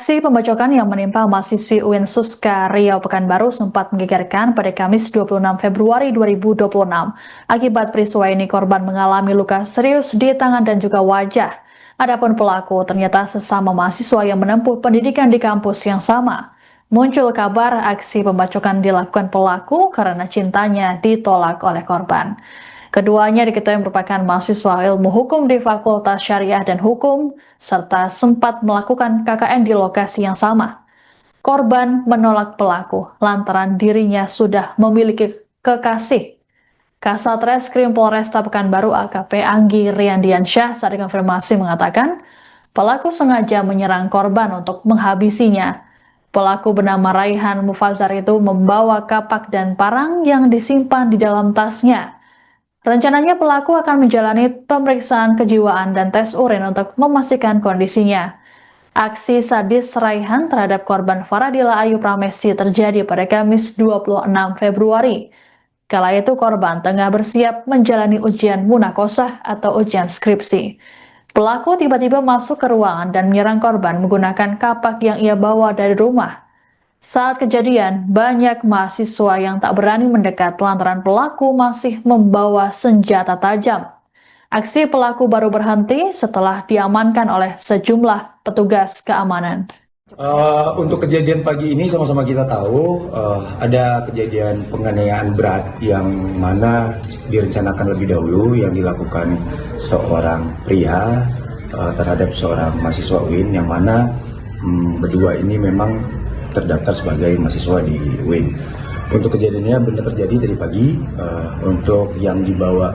Aksi pembacokan yang menimpa mahasiswi UIN Suska Riau Pekanbaru sempat menggegerkan pada Kamis 26 Februari 2026. Akibat peristiwa ini, korban mengalami luka serius di tangan dan juga wajah. Adapun pelaku ternyata sesama mahasiswa yang menempuh pendidikan di kampus yang sama. Muncul kabar aksi pembacokan dilakukan pelaku karena cintanya ditolak oleh korban. Keduanya diketahui merupakan mahasiswa ilmu hukum di Fakultas Syariah dan Hukum, serta sempat melakukan KKN di lokasi yang sama. Korban menolak pelaku lantaran dirinya sudah memiliki kekasih. Kasat Reskrim Polresta Pekanbaru AKP Anggi Riandiansyah saat dikonfirmasi mengatakan, pelaku sengaja menyerang korban untuk menghabisinya. Pelaku bernama Raihan Mufazar itu membawa kapak dan parang yang disimpan di dalam tasnya. Rencananya pelaku akan menjalani pemeriksaan kejiwaan dan tes urin untuk memastikan kondisinya. Aksi sadis Raihan terhadap korban Faradila Ayu Pramesti terjadi pada Kamis 26 Februari. Kala itu korban tengah bersiap menjalani ujian munakosah atau ujian skripsi. Pelaku tiba-tiba masuk ke ruangan dan menyerang korban menggunakan kapak yang ia bawa dari rumah. Saat kejadian, banyak mahasiswa yang tak berani mendekat lantaran pelaku masih membawa senjata tajam. Aksi pelaku baru berhenti setelah diamankan oleh sejumlah petugas keamanan. Untuk kejadian pagi ini sama-sama kita tahu ada kejadian penganiayaan berat yang mana direncanakan lebih dahulu yang dilakukan seorang pria terhadap seorang mahasiswa UIN yang mana berdua ini memang terdaftar sebagai mahasiswa di UIN. Untuk kejadiannya benar terjadi tadi pagi. Untuk yang dibawa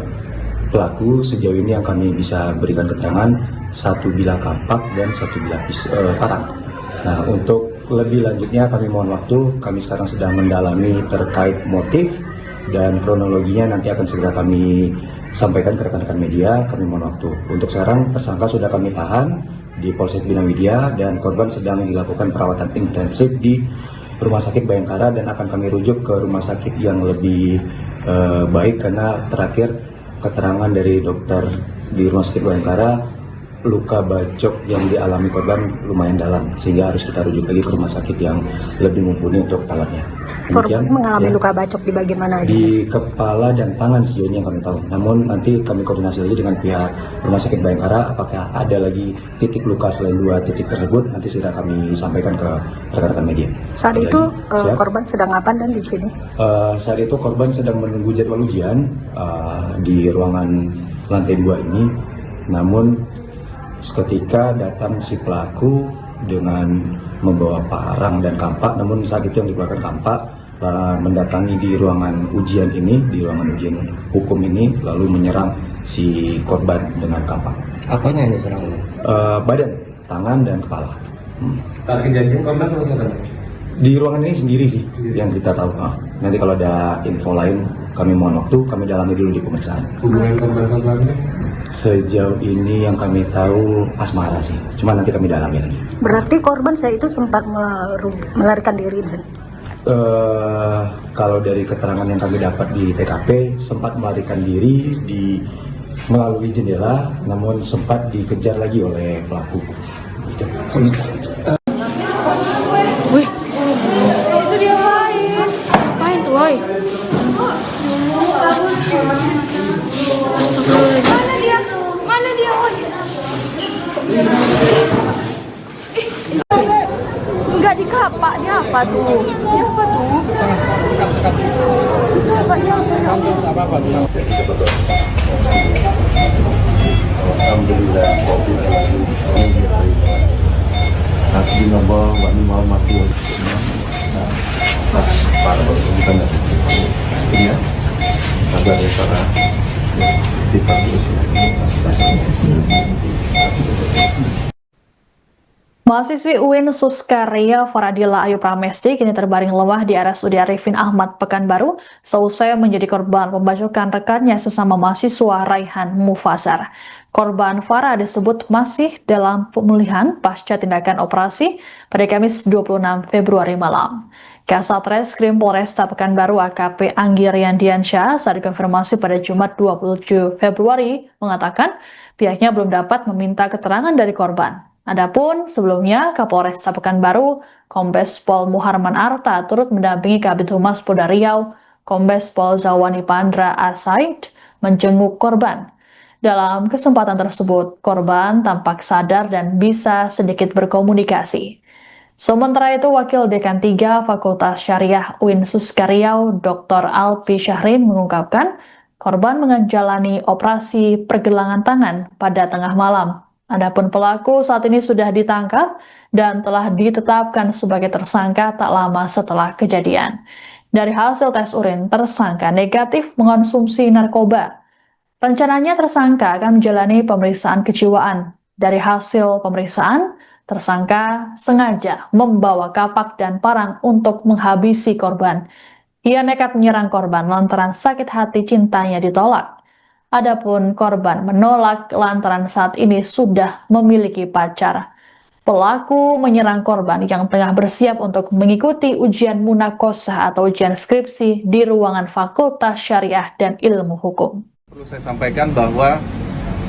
pelaku sejauh ini yang kami bisa berikan keterangan satu bilah kapak dan satu bilah parang. Nah, untuk lebih lanjutnya kami mohon waktu. Kami sekarang sedang mendalami terkait motif dan kronologinya nanti akan segera kami sampaikan ke rekan-rekan media. Kami mohon waktu. Untuk sekarang tersangka sudah kami tahan di Polsek Bina Widya dan korban sedang dilakukan perawatan intensif di Rumah Sakit Bayangkara dan akan kami rujuk ke rumah sakit yang lebih baik karena terakhir keterangan dari dokter di Rumah Sakit Bayangkara luka bacok yang dialami korban lumayan dalam sehingga harus kita rujuk lagi ke rumah sakit yang lebih mumpuni untuk alatnya. Korban mengalami luka bacok di bagian mana aja? Di kepala dan tangan sejauh ini yang kami tahu. Namun nanti kami koordinasi lagi dengan pihak Rumah Sakit Bayangkara apakah ada lagi titik luka selain 2 titik tersebut nanti sudah kami sampaikan ke rekan-rekan media. Saat itu korban sedang apa dan di sini? Saat itu korban sedang menunggu jadwal ujian di ruangan lantai 2 ini. Namun seketika datang si pelaku dengan membawa parang dan kampak, namun saat itu yang dikeluarkan kampak mendatangi di ruangan ujian ini, di ruangan ujian hukum ini, lalu menyerang si korban dengan kampak. Apanya yang diserang? Badan, tangan, dan kepala. Saat kejadian korban atau siapa? Di ruangan ini sendiri sih yang kita tahu. Nanti kalau ada info lain kami mohon waktu, kami dalami dulu di pemeriksaan. Hubungan korban sama keluarga? Sejauh ini yang kami tahu asmara sih, cuma nanti kami dalami lagi. Berarti korban saya itu sempat melarikan diri dan? Kalau dari keterangan yang kami dapat di TKP sempat melarikan diri melalui jendela, namun sempat dikejar lagi oleh pelaku. Wih, itu dia ngapain tuh, woy? Astagfirullahaladzim. Mana dia, woy? Enggak dikapak, dia apa tuh? Dia apa tuh? Alhamdulillah. Hasbunallah wa ni'mal wakil. Para bukan ya. Sabar ya para istighfar terus ya. Mahasiswi UIN Suska Riau Faradila Ayu Pramesti kini terbaring lemah di RSUD Arifin Ahmad Pekanbaru seusai menjadi korban pembacokan rekannya sesama mahasiswa Raihan Mufazar. Korban Farah disebut masih dalam pemulihan pasca tindakan operasi pada Kamis 26 Februari malam. Kasat Reskrim Polresta Pekanbaru AKP Anggi Riandiansyah saat dikonfirmasi pada Jumat 27 Februari mengatakan pihaknya belum dapat meminta keterangan dari korban. Adapun sebelumnya Kapolresta Pekanbaru, Kombes Pol Muharman Arta turut mendampingi Kabid Humas Polda Riau, Kombes Pol Zawani Pandra Asaid, menjenguk korban. Dalam kesempatan tersebut, korban tampak sadar dan bisa sedikit berkomunikasi. Sementara itu, Wakil Dekan 3 Fakultas Syariah UIN Suska Riau, Dr. Alpi Syahrin mengungkapkan, korban menjalani operasi pergelangan tangan pada tengah malam. Adapun pelaku saat ini sudah ditangkap dan telah ditetapkan sebagai tersangka tak lama setelah kejadian. Dari hasil tes urin, tersangka negatif mengonsumsi narkoba. Rencananya tersangka akan menjalani pemeriksaan kejiwaan. Dari hasil pemeriksaan, tersangka sengaja membawa kapak dan parang untuk menghabisi korban. Ia nekat menyerang korban lantaran sakit hati cintanya ditolak. Adapun korban menolak lantaran saat ini sudah memiliki pacar. Pelaku menyerang korban yang tengah bersiap untuk mengikuti ujian munakosah atau ujian skripsi di ruangan Fakultas Syariah dan Ilmu Hukum. Perlu saya sampaikan bahwa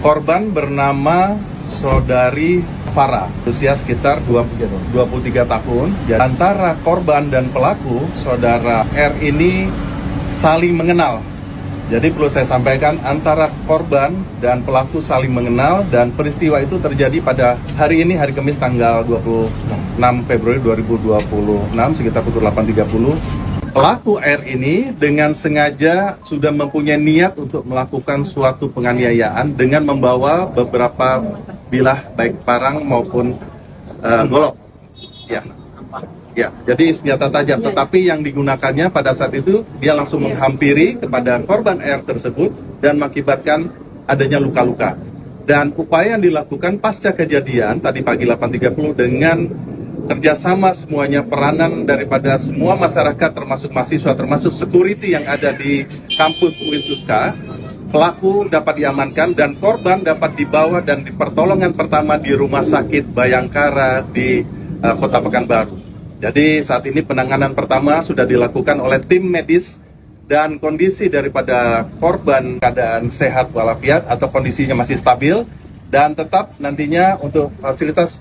korban bernama Saudari Farah, usia sekitar 23 tahun. Antara korban dan pelaku, Saudara R ini saling mengenal. Jadi perlu saya sampaikan, antara korban dan pelaku saling mengenal dan peristiwa itu terjadi pada hari ini, hari Kamis tanggal 26 Februari 2026 sekitar pukul 8.30. Pelaku R ini dengan sengaja sudah mempunyai niat untuk melakukan suatu penganiayaan dengan membawa beberapa bilah baik parang maupun golok. Ya, jadi senjata tajam. Tetapi yang digunakannya pada saat itu dia langsung menghampiri kepada korban R tersebut dan mengakibatkan adanya luka-luka. Dan upaya yang dilakukan pasca kejadian tadi pagi 8.30 dengan kerjasama semuanya, peranan daripada semua masyarakat termasuk mahasiswa, termasuk security yang ada di kampus UIN Suska, pelaku dapat diamankan dan korban dapat dibawa dan di pertolongan pertama di Rumah Sakit Bayangkara di Kota Pekanbaru. Jadi saat ini penanganan pertama sudah dilakukan oleh tim medis dan kondisi daripada korban keadaan sehat walafiat atau kondisinya masih stabil dan tetap nantinya untuk fasilitas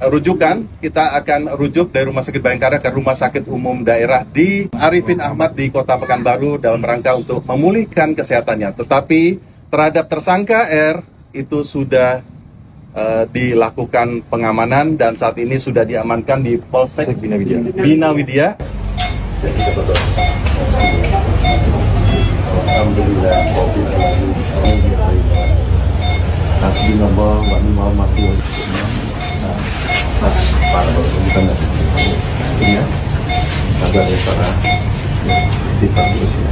rujukan, kita akan rujuk dari Rumah Sakit Bayangkara ke Rumah Sakit Umum Daerah di Arifin Ahmad di Kota Pekanbaru dalam rangka untuk memulihkan kesehatannya. Tetapi terhadap tersangka R itu sudah dilakukan pengamanan dan saat ini sudah diamankan di Polsek Bina Widya. Alhamdulillah. Hasbunallah wa ni'mal wakil. Para bukan ini ya, sabar ya para istighfar terus ya.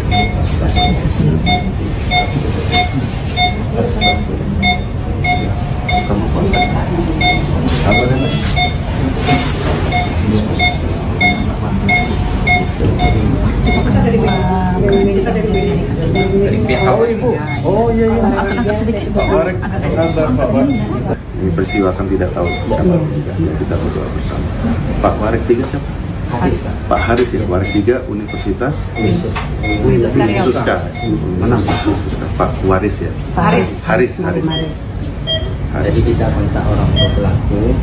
Kamu puasa? Sabar ya. Dari pihak ibu. Oh iya iya. Pak Warek, ini peristiwa kan tidak tahu kabar juga. Kita berdoa bersama. Pak Warek 3 siapa? Pak Haris ya, Warek 3 Universitas Suska. Mana Suska? Pak Waris ya. Haris. Jadi kita kontak orang tua pelaku.